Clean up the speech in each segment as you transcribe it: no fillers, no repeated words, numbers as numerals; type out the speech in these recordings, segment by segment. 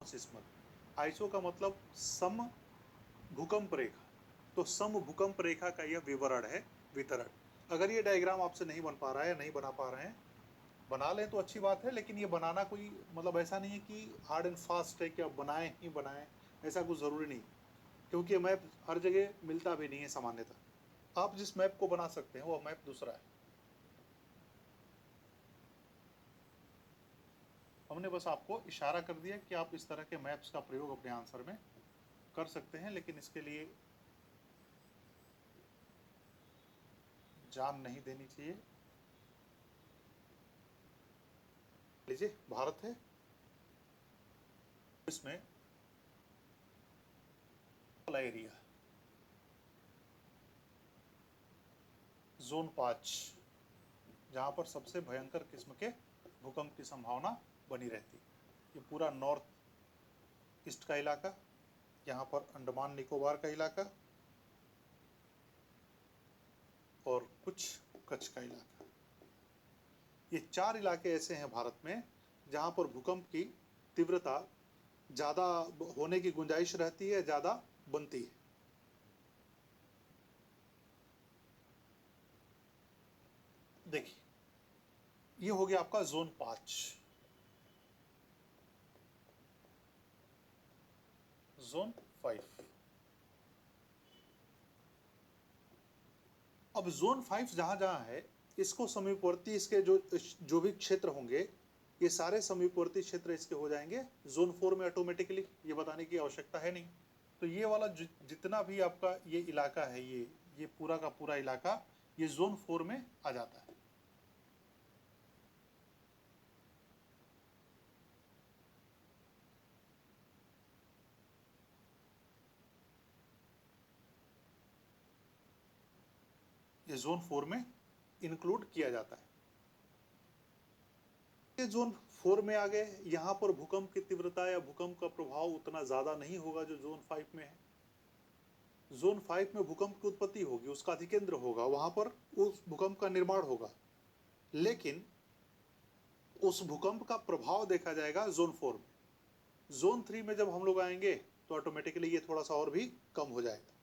सिस्मल। Iso का मतलब सम भूकंप रेखा, तो सम भूकंप रेखा का यह विवरण है, वितरण। अगर ये डायग्राम आपसे नहीं बन पा रहा है या नहीं बना पा रहे हैं, बना लें तो अच्छी बात है, लेकिन ये बनाना कोई मतलब ऐसा नहीं है कि हार्ड एंड फास्ट है कि आप बनाएं ही बनाएं, ऐसा कुछ ज़रूरी नहीं, क्योंकि मैप हर जगह मिलता भी नहीं है सामान्यतः। आप जिस मैप को बना सकते हैं वो मैप दूसरा है। हमने बस आपको इशारा कर दिया कि आप इस तरह के मैप्स का प्रयोग अपने आंसर में कर सकते हैं, लेकिन इसके लिए जान नहीं देनी चाहिए। लीजिए भारत है, इसमें एरिया जोन 5, जहां पर सबसे भयंकर किस्म के भूकंप की संभावना बनी रहती है। ये पूरा नॉर्थ ईस्ट का इलाका, यहाँ पर अंडमान निकोबार का इलाका और कुछ कच्छ का इलाका। ये 4 इलाके ऐसे हैं भारत में जहाँ पर भूकंप की तीव्रता ज़्यादा होने की गुंजाइश रहती है, ज़्यादा बनती है। देखिए, ये हो गया आपका जोन 5। जोन 5। अब जोन 5 जहां जहां है, इसको समीपवर्ती इसके जो भी क्षेत्र होंगे, ये सारे समीपवर्ती क्षेत्र इसके हो जाएंगे जोन 4 में ऑटोमेटिकली। ये बताने की आवश्यकता है नहीं। तो ये वाला जितना भी आपका ये इलाका है, ये पूरा का पूरा इलाका ये जोन 4 में आ जाता है। ये जोन 4 में इंक्लूड किया जाता है। ये जोन 4 में आ गए, यहाँ पर भूकंप की तीव्रता या भूकंप का प्रभाव उतना ज़्यादा नहीं होगा जो जोन 5 में है। जोन 5 में भूकंप की उत्पत्ति होगी, उसका अधिकेंद्र होगा, वहाँ पर उस भूकंप का निर्माण होगा, लेकिन उस भूकंप का प्रभाव देखा जाएगा जोन 4 में। जोन 3 में जब हम लोग आएंगे तो ऑटोमेटिकली ये थोड़ा सा और भी कम हो जाएगा।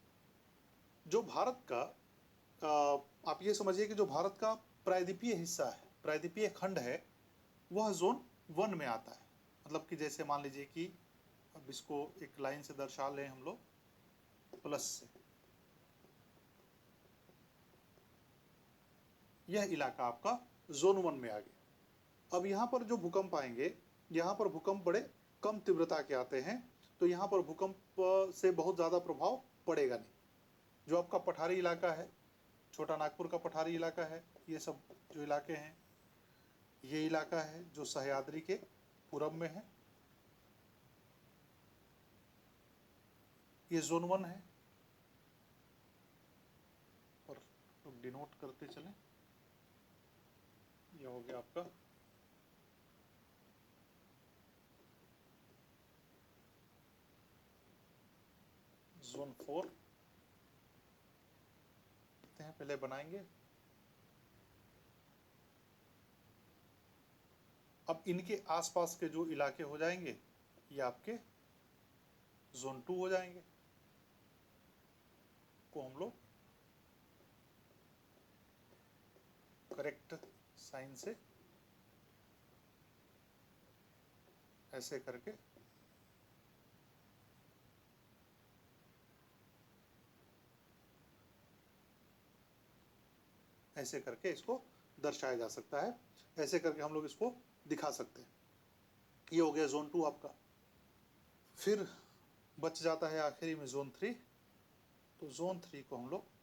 जो भारत का आप ये समझिए कि जो भारत का प्रायद्वीपीय हिस्सा है, प्रायद्वीपीय खंड है, वह जोन 1 में आता है। मतलब कि जैसे मान लीजिए कि अब इसको एक लाइन से दर्शा लें हम लोग प्लस से, यह इलाका आपका जोन 1 में आ गया। अब यहाँ पर जो भूकंप आएंगे, यहाँ पर भूकंप बड़े कम तीव्रता के आते हैं, तो यहाँ पर भूकंप से बहुत ज़्यादा प्रभाव पड़ेगा नहीं। जो आपका पठारी इलाका है, छोटा नागपुर का पठारी इलाका है, ये सब जो इलाके हैं, ये इलाका है जो सह्याद्री के पूरब में है, ये जोन 1 है। और लोग डिनोट करते चलें, ये हो गया आपका जोन 4। पहले बनाएंगे। अब इनके आसपास के जो इलाके हो जाएंगे ये आपके जोन 2 हो जाएंगे, को हम लोग करेक्ट साइन से ऐसे करके ऐसे करके इसको दर्शाया जा सकता है। ऐसे करके हम लोग इसको दिखा सकते हैं। ये हो गया जोन 2 आपका। फिर बच जाता है आखिरी में जोन 3। तो जोन 3 को हम लोग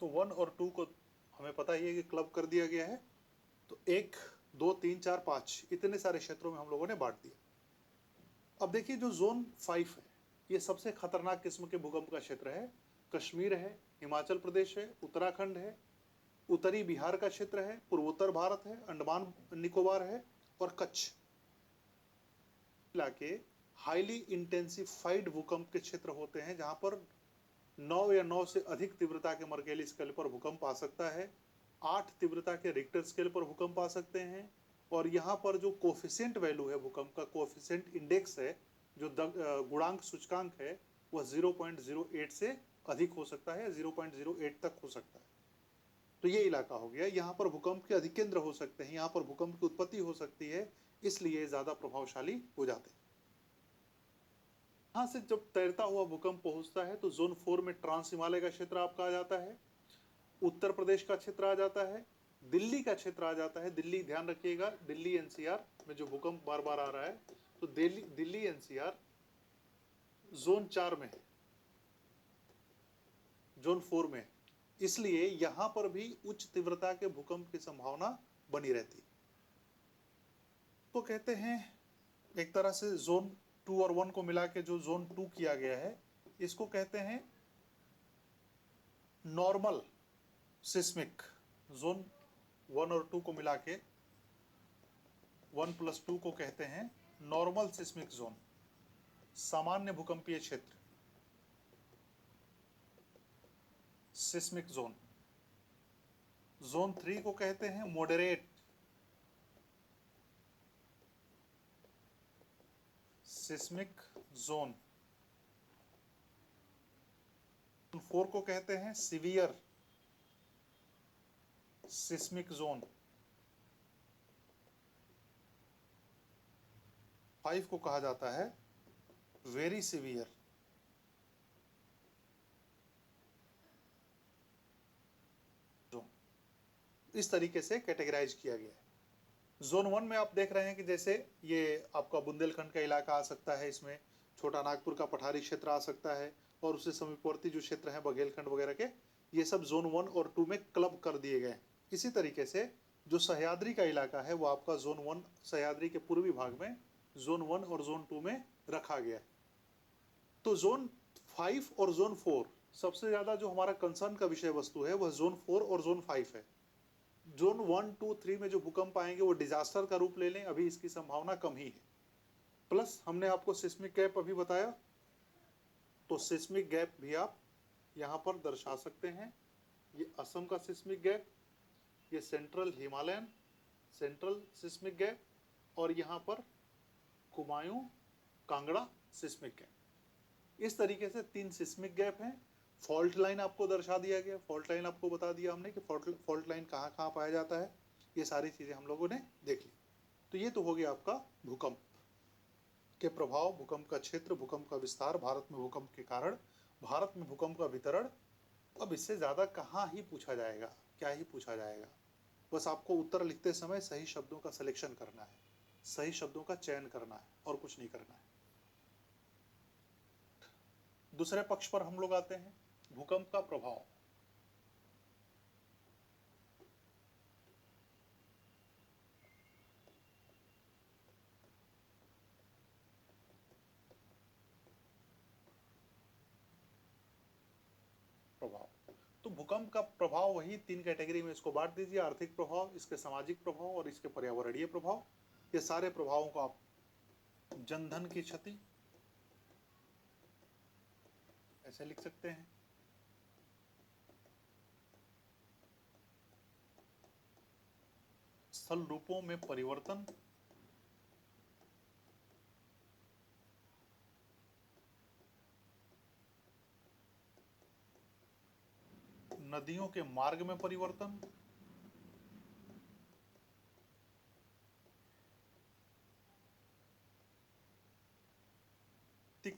तो 1 और 2 को हमें पता ही है कि क्लब कर दिया गया है, तो 1, 2, 3, 4, 5 इतने सारे क्षेत्रों में हम लोगों ने बांट दिया। अब देखिए जो जोन 5 है, ये सबसे खतरनाक किस्म के भूकंप का क्षेत्र है। कश्मीर है, हिमाचल प्रदेश है, उत्तराखंड है, उत्तरी बिहार का क्षेत्र है, पूर्वोत्तर भारत है, अंडमान निकोबार है और कच्छ इलाके हाईली इंटेंसिफाइड भूकंप के क्षेत्र होते हैं, जहां पर 9 या 9 से अधिक तीव्रता के मर्केली स्केल पर भूकंप आ सकता है, 8 तीव्रता के रिक्टर स्केल पर भूकंप आ सकते हैं, और यहाँ पर जो कोफिशिएंट वैल्यू है भूकंप का, कोफिशिएंट इंडेक्स है, जो गुणांक सूचकांक है, वह 0.08 से अधिक हो सकता है, 0.08 तक हो सकता है। तो ये इलाका हो गया, यहाँ पर भूकंप के अधिकेंद्र हो सकते हैं, यहाँ पर भूकंप की उत्पत्ति हो सकती है, इसलिए ज्यादा प्रभावशाली हो जाते हैं। यहाँ से जब तैरता हुआ भूकंप पहुंचता है तो जोन 4 में ट्रांस हिमालय का क्षेत्र आपका आ जाता है, उत्तर प्रदेश का क्षेत्र आ जाता है, दिल्ली का क्षेत्र आ जाता है। दिल्ली ध्यान रखिएगा, दिल्ली एनसीआर में जो भूकंप बार बार आ रहा है, तो दिल्ली एनसीआर जोन 4 में है, जोन 4 में है, इसलिए यहां पर भी उच्च तीव्रता के भूकंप की संभावना बनी रहती है। तो कहते हैं एक तरह से जोन 2 और 1 को मिला के जो जोन 2 किया गया है, इसको कहते हैं नॉर्मल सिस्मिक। जोन 1 और 2 को मिला के 1+2 को कहते हैं नॉर्मल सिस्मिक जोन, सामान्य भूकंपीय क्षेत्र, सिस्मिक जोन। जोन 3 को कहते हैं मॉडरेट सिस्मिक जोन। 4 को कहते हैं सीवियर सिस्मिक जोन। 5 को कहा जाता है वेरी सीवियर। इस तरीके से कैटेगराइज किया गया है। जोन 1 में आप देख रहे हैं कि जैसे ये आपका बुंदेलखंड का इलाका आ सकता है, इसमें छोटा नागपुर का पठारी क्षेत्र आ सकता है, और उससे समीपवर्ती जो क्षेत्र है बघेलखंड वगैरह के, ये सब जोन 1 और 2 में क्लब कर दिए गए। इसी तरीके से जो सह्याद्री का इलाका है वो आपका जोन 1 सह्याद्री के पूर्वी भाग में जोन 1 और जोन 2 में रखा गया है। तो जोन 5 और जोन 4 सबसे ज्यादा जो हमारा कंसर्न का विषय वस्तु है वह जोन 4 और जोन 5 है। जोन 1, 2, 3 में जो भूकंप आएंगे वो डिजास्टर का रूप ले लें, अभी इसकी संभावना कम ही है। प्लस हमने आपको सिस्मिक गैप अभी बताया, तो सिस्मिक गैप भी आप यहाँ पर दर्शा सकते हैं। ये असम का सिस्मिक गैप, ये central Himalayan central seismic gap, और यहाँ पर कुमायूं कांगड़ा सिस्मिक गैप। इस तरीके से 3 सिस्मिक गैप हैं। फॉल्ट लाइन आपको दर्शा दिया गया, फॉल्ट लाइन आपको बता दिया हमने कि फॉल्ट लाइन कहाँ कहाँ पाया जाता है। ये सारी चीज़ें हम लोगों ने देख ली। तो ये तो हो गया आपका भूकंप के प्रभाव, भूकंप का क्षेत्र, भूकंप का विस्तार, भारत में भूकंप के कारण, भारत में भूकंप का वितरण। अब इससे ज़्यादा कहाँ ही पूछा जाएगा, क्या ही पूछा जाएगा। बस आपको उत्तर लिखते समय सही शब्दों का सिलेक्शन करना है, सही शब्दों का चयन करना है, और कुछ नहीं करना है। दूसरे पक्ष पर हम लोग आते हैं, भूकंप का प्रभाव। प्रभाव, तो भूकंप का प्रभाव वही 3 कैटेगरी में इसको बांट दीजिए, आर्थिक प्रभाव, इसके सामाजिक प्रभाव और इसके पर्यावरणीय प्रभाव। ये सारे प्रभावों को आप जनधन की क्षति ऐसे लिख सकते हैं, स्थल रूपों में परिवर्तन, नदियों के मार्ग में परिवर्तन,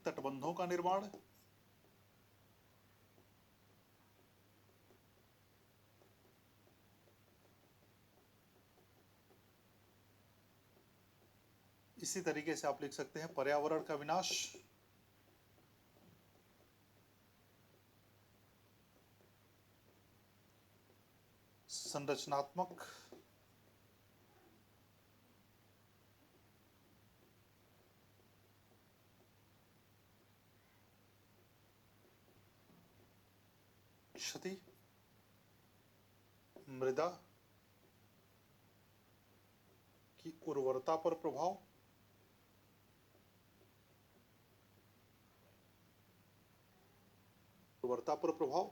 तटबंधों का निर्माण, इसी तरीके से आप लिख सकते हैं पर्यावरण का विनाश, संरचनात्मक क्षति, मृदा की उर्वरता पर प्रभाव, उर्वरता पर प्रभाव,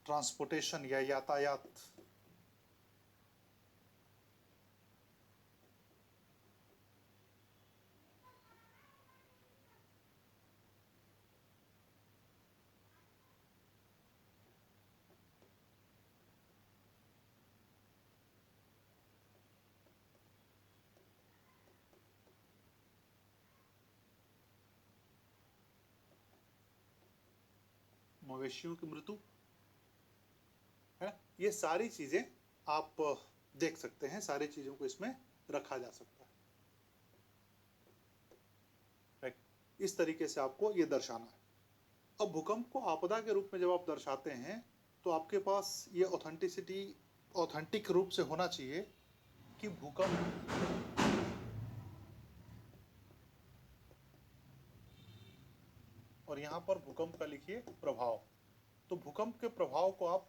ट्रांसपोर्टेशन या यातायात, मवेशियों की मृत्यु, है ना। ये सारी चीजें आप देख सकते हैं, सारी चीजों को इसमें रखा जा सकता है। राइट, इस तरीके से आपको ये दर्शाना है। अब भूकंप को आपदा के रूप में जब आप दर्शाते हैं तो आपके पास ये ऑथेंटिक रूप से होना चाहिए कि भूकंप और यहां पर भूकंप का लिखिए प्रभाव। तो भूकंप के प्रभाव को आप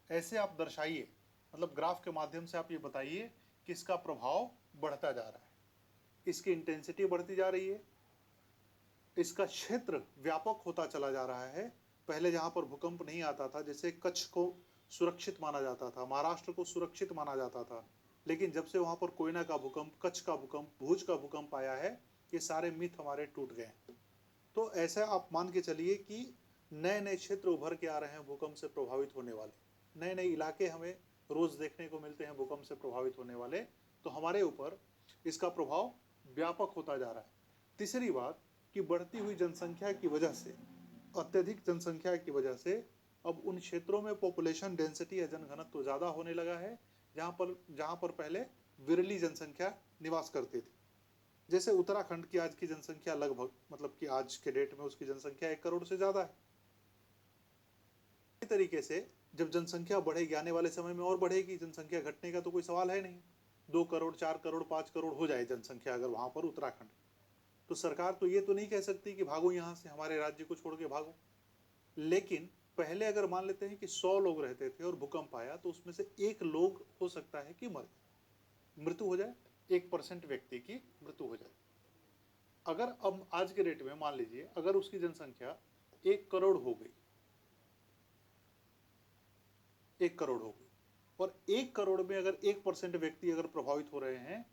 ऐसे आप दर्शाइए, मतलब ग्राफ के माध्यम से आप ये बताइए कि इसका प्रभाव बढ़ता जा रहा है, इसकी इंटेंसिटी बढ़ती जा रही है, इसका क्षेत्र व्यापक होता चला जा रहा है। पहले जहां पर भूकंप नहीं आता था, जैसे कच्छ को सुरक्षित माना जाता था, महाराष्ट्र को सुरक्षित माना जाता था, लेकिन जब से वहां पर कोयना का भूकंप, कच्छ का भूकंप, भुज का भूकंप आया है, ये सारे मिथ हमारे टूट गए। तो ऐसा आप मान के चलिए कि नए नए क्षेत्र उभर के आ रहे हैं भूकंप से प्रभावित होने वाले, नए नए इलाके हमें रोज देखने को मिलते हैं भूकंप से प्रभावित होने वाले। तो हमारे ऊपर इसका प्रभाव व्यापक होता जा रहा है। तीसरी बात कि बढ़ती हुई जनसंख्या की वजह से, अत्यधिक जनसंख्या की वजह से अब उन क्षेत्रों में पॉपुलेशन डेंसिटी या जनघनत्व तो ज़्यादा होने लगा है जहाँ पर पहले विरली जनसंख्या निवास करती थी। जैसे उत्तराखंड की आज की जनसंख्या लगभग, मतलब कि आज के डेट में उसकी जनसंख्या 1 करोड़ से ज़्यादा है। इसी तरीके से जब जनसंख्या बढ़ेगी, आने वाले समय में और बढ़ेगी, जनसंख्या घटने का तो कोई सवाल है नहीं। 2 करोड़, 4 करोड़, 5 करोड़ हो जाए जनसंख्या अगर वहाँ पर उत्तराखंड, तो सरकार तो ये तो नहीं कह सकती कि भागो यहाँ से, हमारे राज्य को छोड़ के भागो। लेकिन पहले अगर मान लेते हैं कि 100 लोग रहते थे और भूकंप आया तो उसमें से 1 लोग हो सकता है कि मृत्यु हो जाए, 1% व्यक्ति की मृत्यु हो जाए। अगर अब आज के डेट में मान लीजिए अगर उसकी जनसंख्या 1 करोड़ हो गई, 1 करोड़ हो गई, और 1 करोड़ में अगर 1% व्यक्ति अगर प्रभावित हो रहे हैं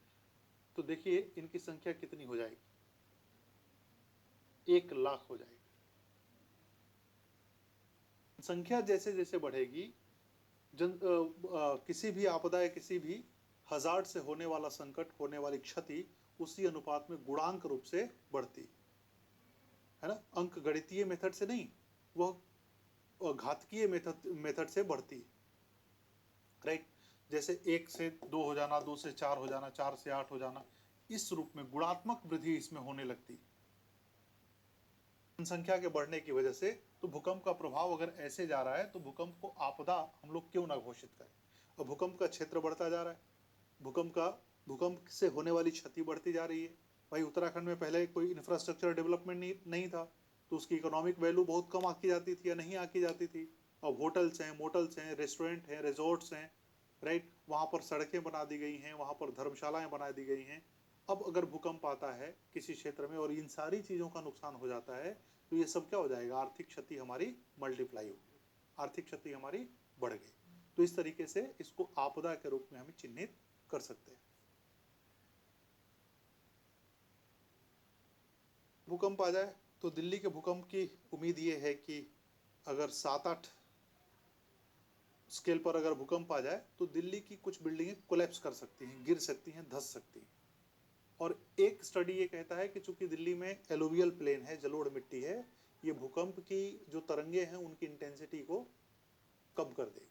तो देखिए इनकी संख्या कितनी हो जाएगी, 1 लाख हो जाएगी। संख्या जैसे जैसे बढ़ेगी, किसी भी आपदा या किसी भी हजार्ड से होने वाला संकट, होने वाली क्षति उसी अनुपात में गुणांक रूप से बढ़ती है ना, अंक गणितीय मेथड से नहीं, वह घातकीय मेथड से बढ़ती है। राइट, जैसे 1 से 2 हो जाना, 2 से 4 हो जाना, 4 से 8 हो जाना, इस रूप में गुणात्मक वृद्धि इसमें होने लगती जनसंख्या के बढ़ने की वजह से। तो भूकंप का प्रभाव अगर ऐसे जा रहा है तो भूकंप को आपदा हम लोग क्यों ना घोषित करें। और भूकंप का क्षेत्र बढ़ता जा रहा है, भूकंप से होने वाली क्षति बढ़ती जा रही है। भाई उत्तराखंड में पहले कोई इंफ्रास्ट्रक्चर डेवलपमेंट नहीं था तो उसकी इकोनॉमिक वैल्यू बहुत कम आकी जाती थी या नहीं आकी जाती थी। अब होटल्स हैं, मोटल्स हैं, रेस्टोरेंट हैं, रिजॉर्ट्स हैं, राइट, वहाँ पर सड़कें बना दी गई हैं, वहाँ पर धर्मशालाएं बना दी गई हैं। अब अगर भूकंप आता है किसी क्षेत्र में और इन सारी चीज़ों का नुकसान हो जाता है तो ये सब क्या हो जाएगा, आर्थिक क्षति हमारी मल्टीप्लाई होगी, आर्थिक क्षति हमारी बढ़ गई। तो इस तरीके से इसको आपदा के रूप में हम चिन्हित कर सकते हैं। भूकंप आ जाए तो दिल्ली के भूकंप की उम्मीद ये है कि अगर 7-8 स्केल पर अगर भूकंप आ जाए तो दिल्ली की कुछ बिल्डिंगें कोलैप्स कर सकती हैं, गिर सकती हैं, धंस सकती हैं। और एक स्टडी ये कहता है कि चूंकि दिल्ली में एलुवियल प्लेन है, जलोढ़ मिट्टी है, ये भूकंप की जो तरंगे हैं उनकी इंटेंसिटी को कम कर देगी,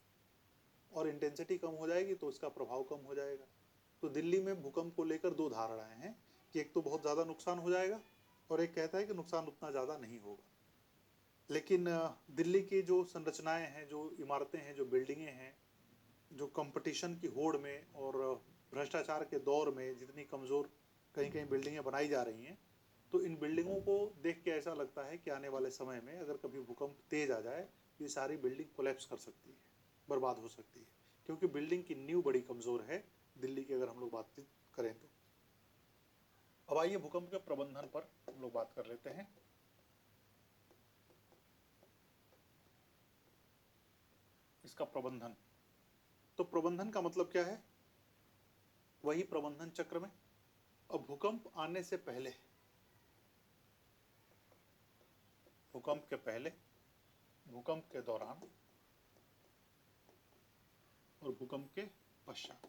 और इंटेंसिटी कम हो जाएगी तो उसका प्रभाव कम हो जाएगा। तो दिल्ली में भूकंप को लेकर 2 धारणाएं हैं कि एक तो बहुत ज़्यादा नुकसान हो जाएगा और एक कहता है कि नुकसान उतना ज़्यादा नहीं होगा। लेकिन दिल्ली की जो संरचनाएं हैं, जो इमारतें हैं, जो बिल्डिंगें हैं, जो कंपटीशन की होड़ में और भ्रष्टाचार के दौर में जितनी कमज़ोर कहीं कहीं बिल्डिंगें बनाई जा रही हैं, तो इन बिल्डिंगों को देख के ऐसा लगता है कि आने वाले समय में अगर कभी भूकंप तेज आ जाए, ये सारी बिल्डिंग कोलैप्स कर सकती है, बर्बाद हो सकती है, क्योंकि बिल्डिंग की नींव बड़ी कमज़ोर है दिल्ली की अगर हम लोग बातचीत करें तो। अब आइए भूकंप के प्रबंधन पर हम लोग बात कर लेते हैं। इसका प्रबंधन, तो प्रबंधन का मतलब क्या है? वही प्रबंधन चक्र में अब भूकंप आने से पहले, भूकंप के पहले, भूकंप के दौरान और भूकंप के पश्चात।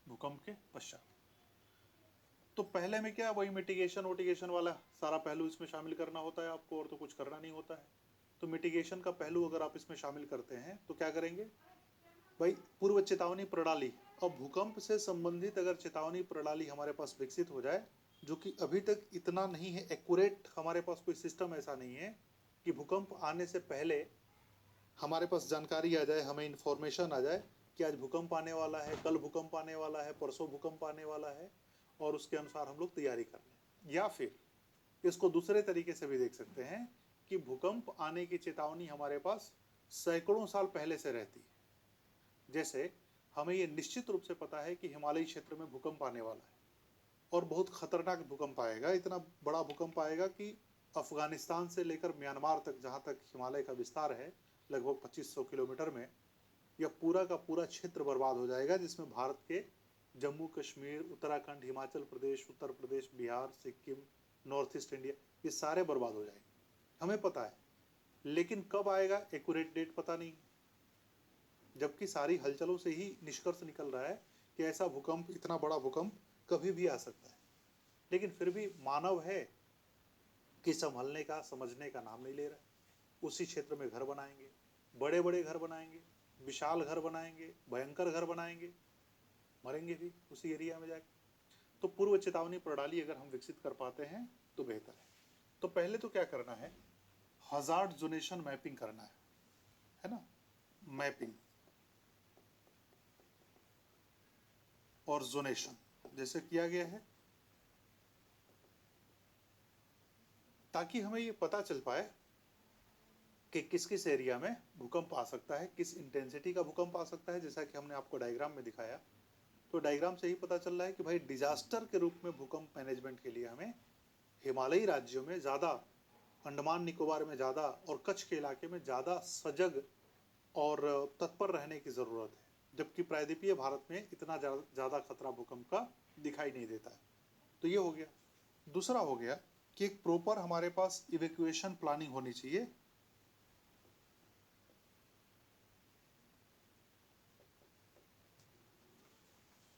भूकंप के पश्चात तो पहले में क्या, वही मिटिगेशन वोटिगेशन वाला सारा पहलू इसमें शामिल करना होता है आपको, और तो कुछ करना नहीं होता है। तो मिटिगेशन का पहलू अगर आप इसमें शामिल करते हैं तो क्या करेंगे भाई, पूर्व चेतावनी प्रणाली। अब भूकंप से संबंधित अगर चेतावनी प्रणाली हमारे पास विकसित हो जाए, जो कि अभी तक इतना नहीं है एक्यूरेट, हमारे पास कोई सिस्टम ऐसा नहीं है कि भूकंप आने से पहले हमारे पास जानकारी आ जाए, हमें इन्फॉर्मेशन आ जाए कि आज भूकंप आने वाला है, कल भूकंप आने वाला है, परसों भूकंप आने वाला है, और उसके अनुसार हम लोग तैयारी कर लें। या फिर इसको दूसरे तरीके से भी देख सकते हैं कि भूकंप आने की चेतावनी हमारे पास सैकड़ों साल पहले से रहती है। जैसे हमें ये निश्चित रूप से पता है कि हिमालयी क्षेत्र में भूकंप आने वाला है और बहुत खतरनाक भूकंप आएगा, इतना बड़ा भूकंप आएगा कि अफगानिस्तान से लेकर म्यांमार तक, जहाँ तक हिमालय का विस्तार है लगभग 2500 किलोमीटर में, यह पूरा का पूरा क्षेत्र बर्बाद हो जाएगा, जिसमें भारत के Jammu Kashmir, Uttarakhand, Himachal Pradesh, Uttar Pradesh, Bihar, Sikkim, north east India, ये सारे बर्बाद हो जाएंगे, हमें पता है। लेकिन कब आएगा एक्यूरेट डेट पता नहीं, जबकि सारी हलचलों से ही निष्कर्ष निकल रहा है कि ऐसा भूकंप, इतना बड़ा भूकंप कभी भी आ सकता है। लेकिन फिर भी मानव है कि संभलने का, समझने का नाम नहीं ले रहा है। उसी क्षेत्र में घर बनाएंगे, बड़े बड़े घर बनाएंगे, विशाल घर बनाएंगे, भयंकर घर बनाएंगे, मरेंगे भी उसी एरिया में जाकर। तो पूर्व चेतावनी प्रणाली अगर हम विकसित कर पाते हैं तो बेहतर है। तो पहले तो क्या करना है, हजार्ड जोनेशन मैपिंग करना है ना, मैपिंग और जोनेशन जैसे किया गया है, ताकि हमें ये पता चल पाए कि किस किस एरिया में भूकंप आ सकता है, किस इंटेंसिटी का भूकंप आ सकता है। जैसा कि हमने आपको डायग्राम में दिखाया, तो डायग्राम से ही पता चल रहा है कि भाई डिजास्टर के रूप में भूकंप मैनेजमेंट के लिए हमें हिमालयी राज्यों में ज़्यादा, अंडमान निकोबार में ज़्यादा और कच्छ के इलाके में ज़्यादा सजग और तत्पर रहने की ज़रूरत है, जबकि प्रायद्वीपीय भारत में इतना ज़्यादा खतरा भूकंप का दिखाई नहीं देता है। तो ये हो गया। दूसरा हो गया कि एक प्रॉपर हमारे पास इवैक्यूएशन प्लानिंग होनी चाहिए।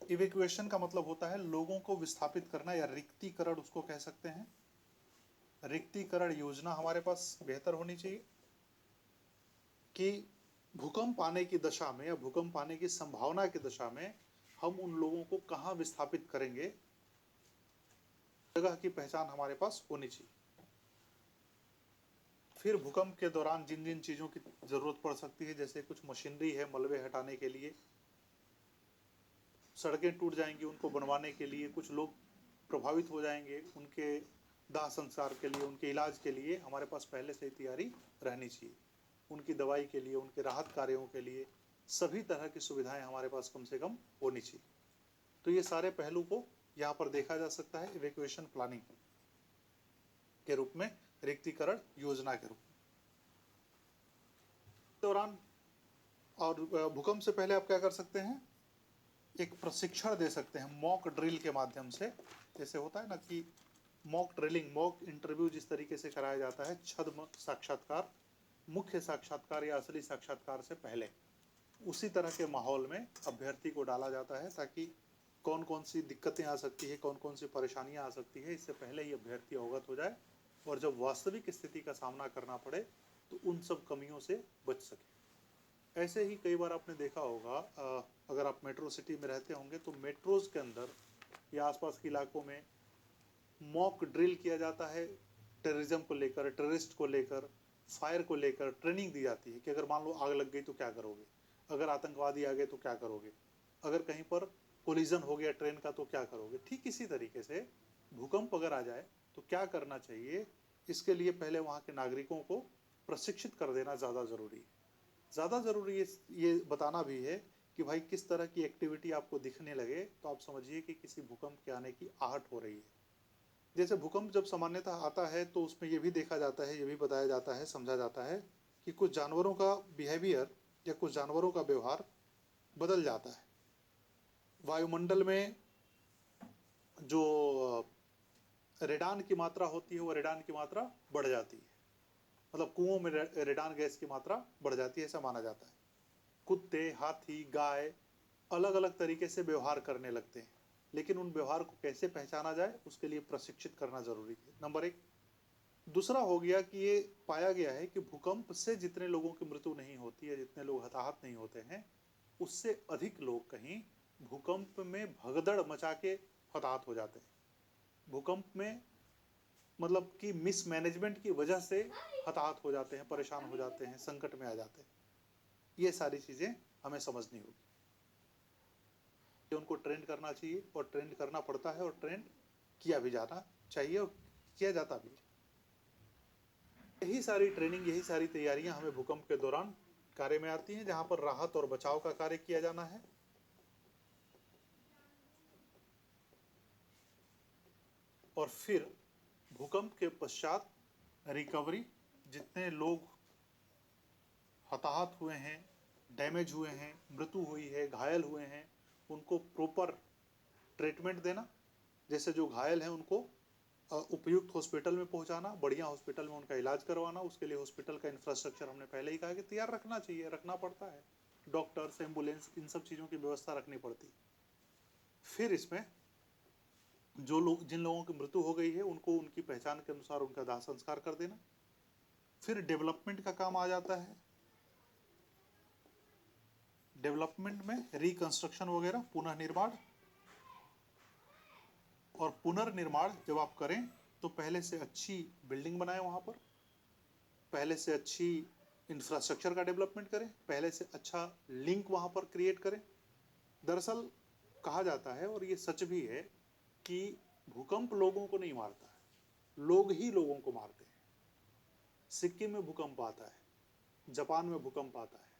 इवैक्यूएशन का मतलब होता है लोगों को विस्थापित करना, या रिक्तीकरण उसको कह सकते हैं। रिक्तीकरण योजना हमारे पास बेहतर होनी चाहिए कि भूकंप आने की दशा में या भूकंप आने की संभावना की दशा में हम उन लोगों को कहाँ विस्थापित करेंगे, जगह की पहचान हमारे पास होनी चाहिए। फिर भूकंप के दौरान जिन जिन चीज़ों की ज़रूरत पड़ सकती है, जैसे कुछ मशीनरी है मलबे हटाने के लिए, सड़कें टूट जाएंगी उनको बनवाने के लिए, कुछ लोग प्रभावित हो जाएंगे, उनके दाह संस्कार के लिए, उनके इलाज के लिए हमारे पास पहले से ही तैयारी रहनी चाहिए। उनकी दवाई के लिए, उनके राहत कार्यों के लिए सभी तरह की सुविधाएं हमारे पास कम से कम होनी चाहिए। तो ये सारे पहलू को यहाँ पर देखा जा सकता है इवैक्यूएशन प्लानिंग के रूप में, रिक्तीकरण योजना के रूप में। दौरान और भूकंप से पहले आप क्या कर सकते हैं, एक प्रशिक्षण दे सकते हैं मॉक ड्रिल के माध्यम से। जैसे होता है ना कि मॉक ड्रिलिंग, मॉक इंटरव्यू जिस तरीके से कराया जाता है, छद्म साक्षात्कार मुख्य साक्षात्कार या असली साक्षात्कार से पहले, उसी तरह के माहौल में अभ्यर्थी को डाला जाता है, ताकि कौन कौन सी दिक्कतें आ सकती है, कौन कौन सी परेशानियां आ सकती है, इससे पहले ही अभ्यर्थी अवगत हो जाए, और जब वास्तविक स्थिति का सामना करना पड़े तो उन सब कमियों से बच सके। ऐसे ही कई बार आपने देखा होगा, अगर आप मेट्रो सिटी में रहते होंगे तो मेट्रोज़ के अंदर या आसपास के इलाकों में मॉक ड्रिल किया जाता है टेररिज्म को लेकर, टेररिस्ट को लेकर, फायर को लेकर ट्रेनिंग दी जाती है कि अगर मान लो आग लग गई तो क्या करोगे, अगर आतंकवादी आ गए तो क्या करोगे, अगर कहीं पर कोलिजन हो गया ट्रेन का तो क्या करोगे। ठीक इसी तरीके से भूकंप अगर आ जाए तो क्या करना चाहिए, इसके लिए पहले वहाँ के नागरिकों को प्रशिक्षित कर देना ज़्यादा ज़रूरी है। ज़्यादा ज़रूरी ये बताना भी है कि भाई किस तरह की एक्टिविटी आपको दिखने लगे तो आप समझिए कि किसी भूकंप के आने की आहट हो रही है। जैसे भूकंप जब सामान्यतः आता है तो उसमें ये भी देखा जाता है, ये भी बताया जाता है, समझा जाता है कि कुछ जानवरों का बिहेवियर या कुछ जानवरों का व्यवहार बदल जाता है। वायुमंडल में जो रेडान की मात्रा होती है वो रेडान की मात्रा बढ़ जाती है, मतलब कुओं में रेडान गैस की मात्रा बढ़ जाती है, ऐसा माना जाता है। कुत्ते, हाथी, गाय अलग अलग तरीके से व्यवहार करने लगते हैं, लेकिन उन व्यवहार को कैसे पहचाना जाए उसके लिए प्रशिक्षित करना जरूरी है, नंबर एक। दूसरा हो गया कि ये पाया गया है कि भूकंप से जितने लोगों की मृत्यु नहीं होती है, जितने लोग हताहत नहीं होते हैं, उससे अधिक लोग कहीं भूकंप में भगदड़ मचा के हताहत हो जाते हैं। भूकंप में मतलब कि मिसमैनेजमेंट की वजह से हताहत हो जाते हैं, परेशान हो जाते हैं, संकट में आ जाते हैं। ये सारी चीज़ें हमें समझनी होगी। उनको ट्रेंड करना चाहिए और ट्रेंड करना पड़ता है और ट्रेंड किया भी जाना चाहिए और किया जाता भी। यही सारी ट्रेनिंग, यही सारी तैयारियां हमें भूकंप के दौरान कार्य में आती हैं, जहां पर राहत और बचाव का कार्य किया जाना है। और फिर भूकंप के पश्चात रिकवरी, जितने लोग हताहत हुए हैं, डैमेज हुए हैं, मृत्यु हुई है, घायल हुए हैं, उनको प्रॉपर ट्रीटमेंट देना। जैसे जो घायल हैं उनको उपयुक्त हॉस्पिटल में पहुंचाना, बढ़िया हॉस्पिटल में उनका इलाज करवाना। उसके लिए हॉस्पिटल का इंफ्रास्ट्रक्चर हमने पहले ही कहा कि तैयार रखना चाहिए, रखना पड़ता है, डॉक्टर्स, एम्बुलेंस, इन सब चीज़ों की व्यवस्था रखनी पड़ती। फिर इसमें जो लोग, जिन लोगों की मृत्यु हो गई है, उनको उनकी पहचान के अनुसार उनका दाह संस्कार कर देना। फिर डेवलपमेंट का काम आ जाता है। डेवलपमेंट में रिकंस्ट्रक्शन वगैरह, पुनर्निर्माण। और पुनर्निर्माण जब आप करें तो पहले से अच्छी बिल्डिंग बनाएं, वहाँ पर पहले से अच्छी इंफ्रास्ट्रक्चर का डेवलपमेंट करें, पहले से अच्छा लिंक वहाँ पर क्रिएट करें। दरअसल कहा जाता है, और ये सच भी है, कि भूकंप लोगों को नहीं मारता है, लोग ही लोगों को मारते हैं। सिक्किम में भूकंप आता है, जापान में भूकंप आता है,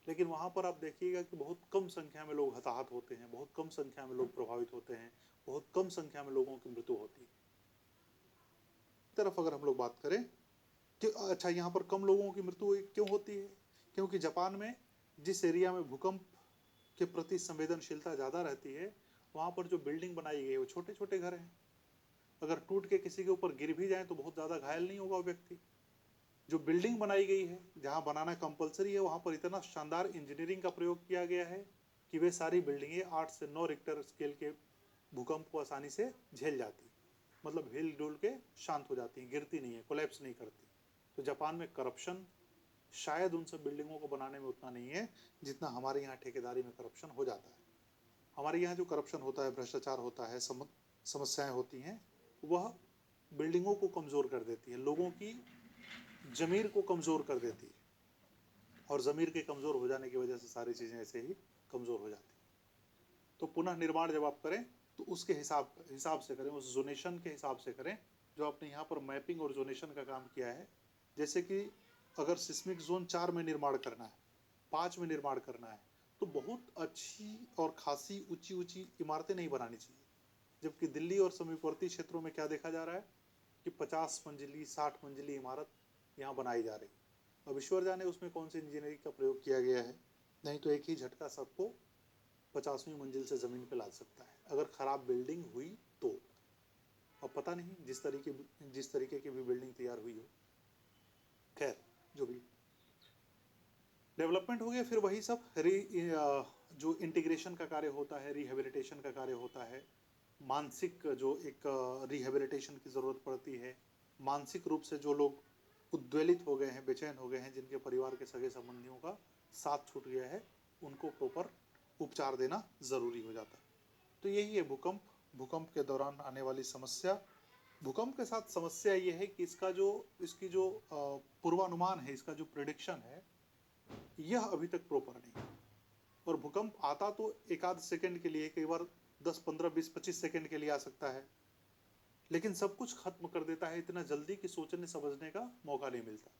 लेकिन वहाँ पर आप देखिएगा कि बहुत कम संख्या में लोग हताहत होते हैं, बहुत कम संख्या में लोग प्रभावित होते हैं, बहुत कम संख्या में लोगों की मृत्यु होती है। तरफ अगर हम लोग बात करें कि अच्छा यहाँ पर कम लोगों की मृत्यु क्यों होती है, क्योंकि जापान में जिस एरिया में भूकंप के प्रति संवेदनशीलता ज़्यादा रहती है, वहाँ पर जो बिल्डिंग बनाई गई है वो छोटे छोटे घर हैं। अगर टूट के किसी के ऊपर गिर भी जाए तो बहुत ज़्यादा घायल नहीं होगा वो व्यक्ति। जो बिल्डिंग बनाई गई है, जहाँ बनाना कंपलसरी है, वहाँ पर इतना शानदार इंजीनियरिंग का प्रयोग किया गया है कि वे सारी बिल्डिंगें 8 से 9 रिक्टर स्केल के भूकंप को आसानी से झेल जाती, मतलब हिल डुल के शांत हो जाती हैं, गिरती नहीं है, कोलैप्स नहीं करती। तो जापान में करप्शन शायद उन सब बिल्डिंगों को बनाने में उतना नहीं है जितना हमारे यहाँ ठेकेदारी में करप्शन हो जाता है। हमारे यहाँ जो करप्शन होता है, भ्रष्टाचार होता है, समस्याएं होती हैं, वह बिल्डिंगों को कमज़ोर कर देती है, लोगों की ज़मीर को कमज़ोर कर देती है, और ज़मीर के कमज़ोर हो जाने की वजह से सारी चीज़ें ऐसे ही कमज़ोर हो जाती हैं। तो पुनः निर्माण जब आप करें तो उसके हिसाब से करें, उस जोनेशन के हिसाब से करें जो आपने यहाँ पर मैपिंग और जोनेशन का काम किया है। जैसे कि अगर सिस्मिक जोन 4 में निर्माण करना है, 5 में निर्माण करना है, तो बहुत अच्छी और खासी ऊंची ऊंची इमारतें नहीं बनानी चाहिए। जबकि दिल्ली और समीपवर्ती क्षेत्रों में क्या देखा जा रहा है कि 50 मंजिली, 60 मंजिली इमारत यहाँ बनाई जा रही। अब ईश्वर जाने उसमें कौन सी इंजीनियरिंग का प्रयोग किया गया है, नहीं तो एक ही झटका सबको 50वीं मंजिल से ज़मीन पे ला सकता है, अगर ख़राब बिल्डिंग हुई तो। अब पता नहीं जिस तरीके की भी बिल्डिंग तैयार हुई हो, खैर जो भी डेवलपमेंट हो गया, फिर वही सब जो इंटीग्रेशन का कार्य होता है, रिहेबिलिटेशन का कार्य होता है, मानसिक जो एक रिहेबिलिटेशन की ज़रूरत पड़ती है, मानसिक रूप से जो लोग उद्वेलित हो गए हैं, बेचैन हो गए हैं, जिनके परिवार के सगे संबंधियों का साथ छूट गया है, उनको प्रॉपर उपचार देना ज़रूरी हो जाता है। तो यही है भूकंप के दौरान आने वाली समस्या, भूकंप के साथ समस्या ये है कि इसकी जो पूर्वानुमान है, इसका जो प्रिडिक्शन है, यह अभी तक प्रॉपर नहीं है। और भूकंप आता तो एक आध सेकंड के लिए, कई बार 10, 15, 20, 25 सेकंड के लिए आ सकता है, लेकिन सब कुछ खत्म कर देता है इतना जल्दी कि सोचने समझने का मौका नहीं मिलता।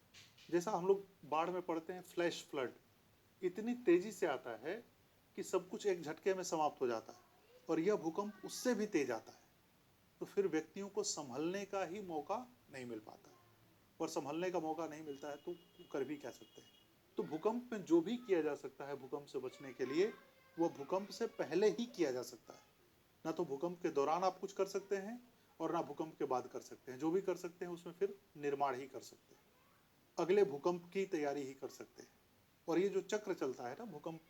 जैसा हम लोग बाढ़ में पढ़ते हैं, फ्लैश फ्लड इतनी तेजी से आता है कि सब कुछ एक झटके में समाप्त हो जाता है, और यह भूकंप उससे भी तेज आता है। तो फिर व्यक्तियों को संभलने का ही मौका नहीं मिल पाता, और संभलने का मौका नहीं मिलता है तो कर भी क्या सकते हैं। तो भूकंप में जो भी किया जा सकता है भूकंप से बचने के लिए, वह भूकंप से पहले ही किया जा सकता है। ना तो भूकंप के दौरान आप कुछ कर सकते हैं, और ना भूकंप के बाद कर सकते हैं। जो भी कर सकते हैं उसमें फिर निर्माण ही कर सकते हैं, अगले भूकंप की तैयारी ही कर सकते हैं। और ये जो चक्र चलता है ना भूकंप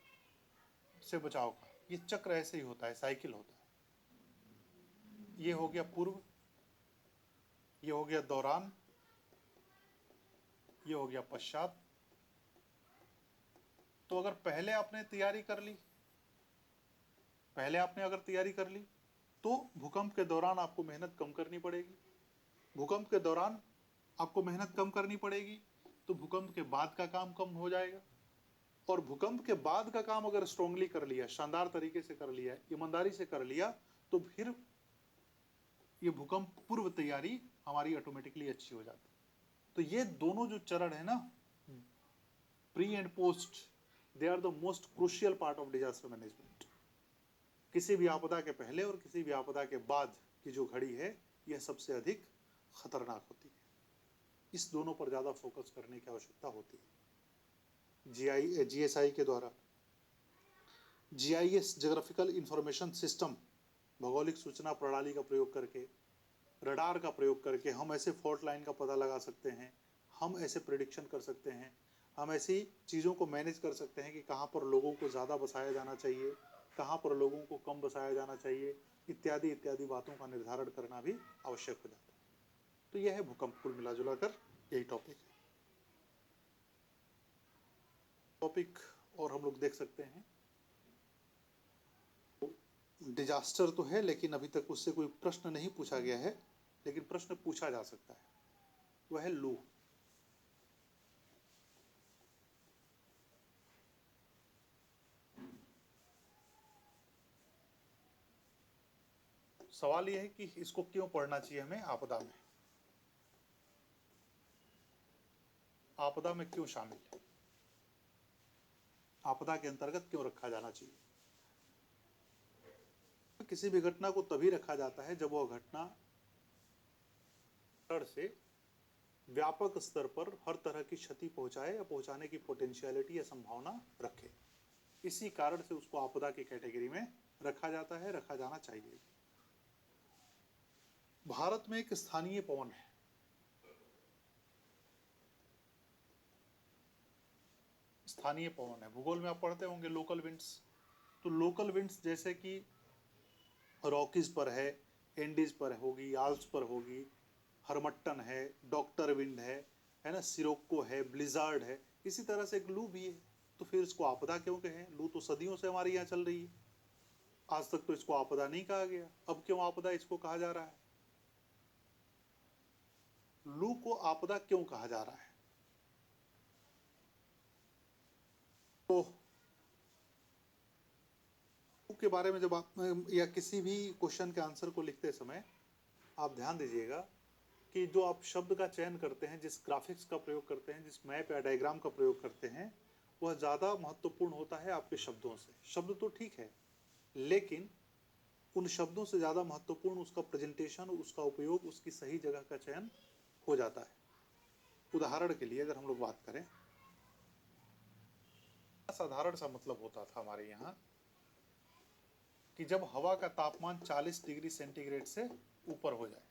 से बचाव का, ये चक्र ऐसे ही होता है, साइकिल होता है। ये हो गया पूर्व, ये हो गया दौरान, ये हो गया पश्चात। तो अगर पहले आपने तैयारी कर ली, पहले आपने अगर तैयारी कर ली, तो भूकंप के दौरान आपको मेहनत कम करनी पड़ेगी। भूकंप के दौरान आपको मेहनत कम करनी पड़ेगी, तो भूकंप के बाद का काम कम हो जाएगा। और भूकंप के बाद का काम अगर स्ट्रांगली कर लिया, शानदार तरीके से कर लिया, ईमानदारी से कर लिया, तो फिर ये भूकंप पूर्व तैयारी हमारी ऑटोमेटिकली अच्छी हो जाती है। तो ये दोनों जो चरण है ना, pre and post, they are the most crucial part of disaster management. किसी भी आपदा के पहले और किसी भी आपदा के बाद की जो घड़ी है, यह सबसे अधिक खतरनाक होती है। इस दोनों पर ज़्यादा फोकस करने की आवश्यकता होती है। GSI के द्वारा GIS, जोग्राफिकल इंफॉर्मेशन सिस्टम, भौगोलिक सूचना प्रणाली का प्रयोग करके, रडार का प्रयोग करके हम ऐसे फॉल्ट लाइन का पता लगा सकते हैं, हम ऐसे प्रिडिक्शन कर सकते हैं, हम ऐसी चीज़ों को मैनेज कर सकते हैं कि कहाँ पर लोगों को ज़्यादा बसाया जाना चाहिए, कहाँ पर लोगों को कम बसाया जाना चाहिए, इत्यादि इत्यादि बातों का निर्धारण करना भी आवश्यक हो जाता है। तो यह है भूकंप, कुल मिला जुला कर यही टॉपिक है। टॉपिक और हम लोग देख सकते हैं, डिजास्टर तो है लेकिन अभी तक उससे कोई प्रश्न नहीं पूछा गया है, लेकिन प्रश्न पूछा जा सकता है, वह है लू। सवाल यह है कि इसको क्यों पढ़ना चाहिए हमें आपदा में, आपदा में क्यों शामिल है, आपदा के अंतर्गत क्यों रखा जाना चाहिए। किसी भी घटना को तभी रखा जाता है जब वह घटना से व्यापक स्तर पर हर तरह की क्षति पहुंचाए या पहुंचाने की पोटेंशियलिटी या संभावना रखे। इसी कारण से उसको आपदा की कैटेगरी में रखा जाता है, रखा जाना चाहिए। भारत में एक स्थानीय पवन है, स्थानीय पवन है। भूगोल में आप पढ़ते होंगे लोकल विंड्स। तो लोकल विंड्स जैसे कि रॉकीज पर है, एंडीज पर होगी, आल्प्स पर होगी, हरमट्टन है, डॉक्टर विंड है ना, सिरोक्को है, ब्लिजार्ड है, इसी तरह से एक लू भी है। तो फिर इसको आपदा क्यों कहें? लू तो सदियों से हमारे यहाँ चल रही है, आज तक तो इसको आपदा नहीं कहा गया, अब क्यों आपदा इसको कहा जा रहा है? लू को आपदा क्यों कहा जा रहा है? तो लू के बारे में जब आप या किसी भी क्वेश्चन के आंसर को लिखते समय आप ध्यान दीजिएगा कि जो आप शब्द का चयन करते हैं, जिस ग्राफिक्स का प्रयोग करते हैं, जिस मैप या डायग्राम का प्रयोग करते हैं, वह ज़्यादा महत्वपूर्ण होता है आपके शब्दों से। शब्द तो ठीक है, लेकिन उन शब्दों से ज़्यादा महत्वपूर्ण उसका प्रेजेंटेशन, उसका उपयोग, उसकी सही जगह का चयन हो जाता है। उदाहरण के लिए अगर हम लोग बात करें, साधारण सा मतलब होता था हमारे यहाँ कि जब हवा का तापमान 40 डिग्री सेंटीग्रेड से ऊपर हो जाए,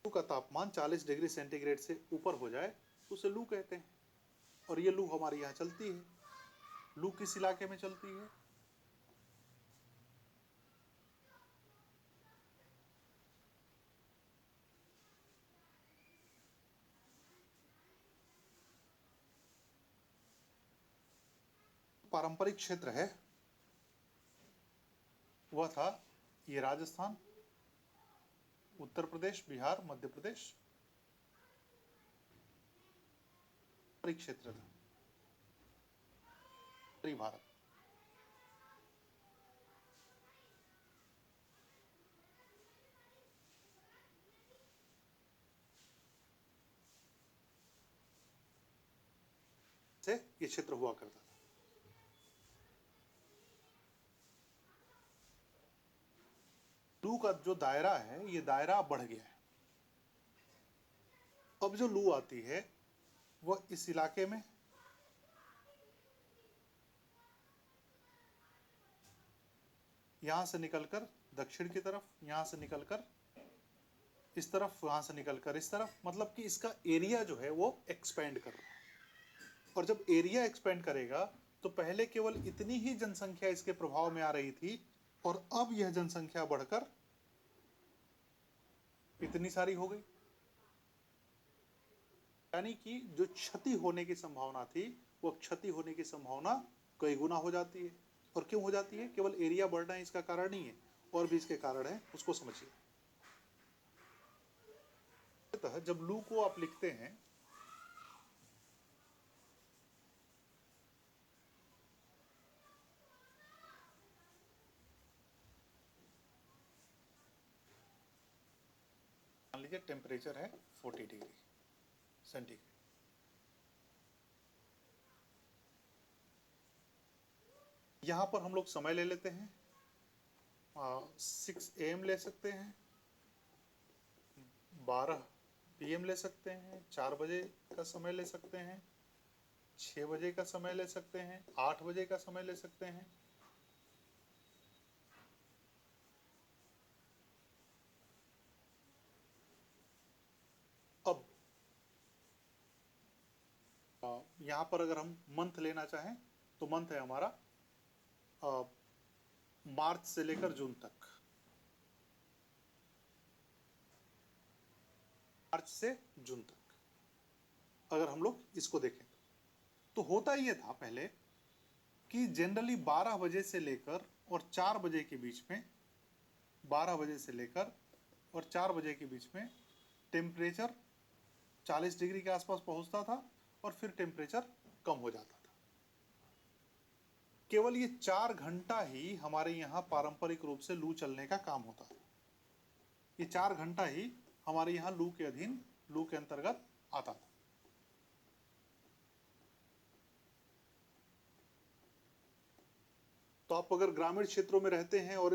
लू का तापमान 40 डिग्री सेंटीग्रेड से ऊपर हो जाए तो उसे लू कहते हैं। और ये लू हमारे यहाँ चलती है। लू किस इलाके में चलती है? पारंपरिक क्षेत्र है, वह था ये राजस्थान, उत्तर प्रदेश, बिहार, मध्य प्रदेश परिक्षेत्र था, उत्तरी भारत। से ये क्षेत्र हुआ करता था। लू का जो दायरा है, ये दायरा बढ़ गया है। अब जो लू आती है वह इस इलाके में यहां से निकलकर दक्षिण की तरफ, यहां से निकलकर इस तरफ, वहां से निकलकर इस तरफ, मतलब कि इसका एरिया जो है वो एक्सपेंड कर रहा है। और जब एरिया एक्सपेंड करेगा तो पहले केवल इतनी ही जनसंख्या इसके प्रभाव में आ रही थी, और अब यह जनसंख्या बढ़कर इतनी सारी हो गई। यानी कि जो क्षति होने की संभावना थी, वो क्षति होने की संभावना कई गुना हो जाती है। और क्यों हो जाती है? केवल एरिया बढ़ना इसका कारण नहीं है, और भी इसके कारण है, उसको समझिए। जब लू को आप लिखते हैं मान लीजिए टेम्परेचर है 40 डिग्री सेंटीग्रेड, यहां पर हम लोग समय ले लेते हैं 6 AM ले सकते हैं, 12 PM ले सकते हैं, 4 बजे का समय ले सकते हैं, 6 बजे का समय ले सकते हैं, 8 बजे का समय ले सकते हैं। अब यहां पर अगर हम मंथ लेना चाहें तो मंथ है हमारा मार्च से लेकर जून तक, मार्च से जून तक अगर हम लोग इसको देखें तो होता ये था पहले कि जनरली 12 बजे से लेकर और 4 बजे के बीच में, 12 बजे से लेकर और 4 बजे के बीच में टेम्परेचर 40 डिग्री के आसपास पहुंचता था, और फिर टेम्परेचर कम हो जाता था। केवल ये 4 घंटा ही हमारे यहाँ पारंपरिक रूप से लू चलने का काम होता था। ये 4 घंटा ही हमारे यहाँ लू के अधीन, लू के अंतर्गत आता था। तो आप अगर ग्रामीण क्षेत्रों में रहते हैं और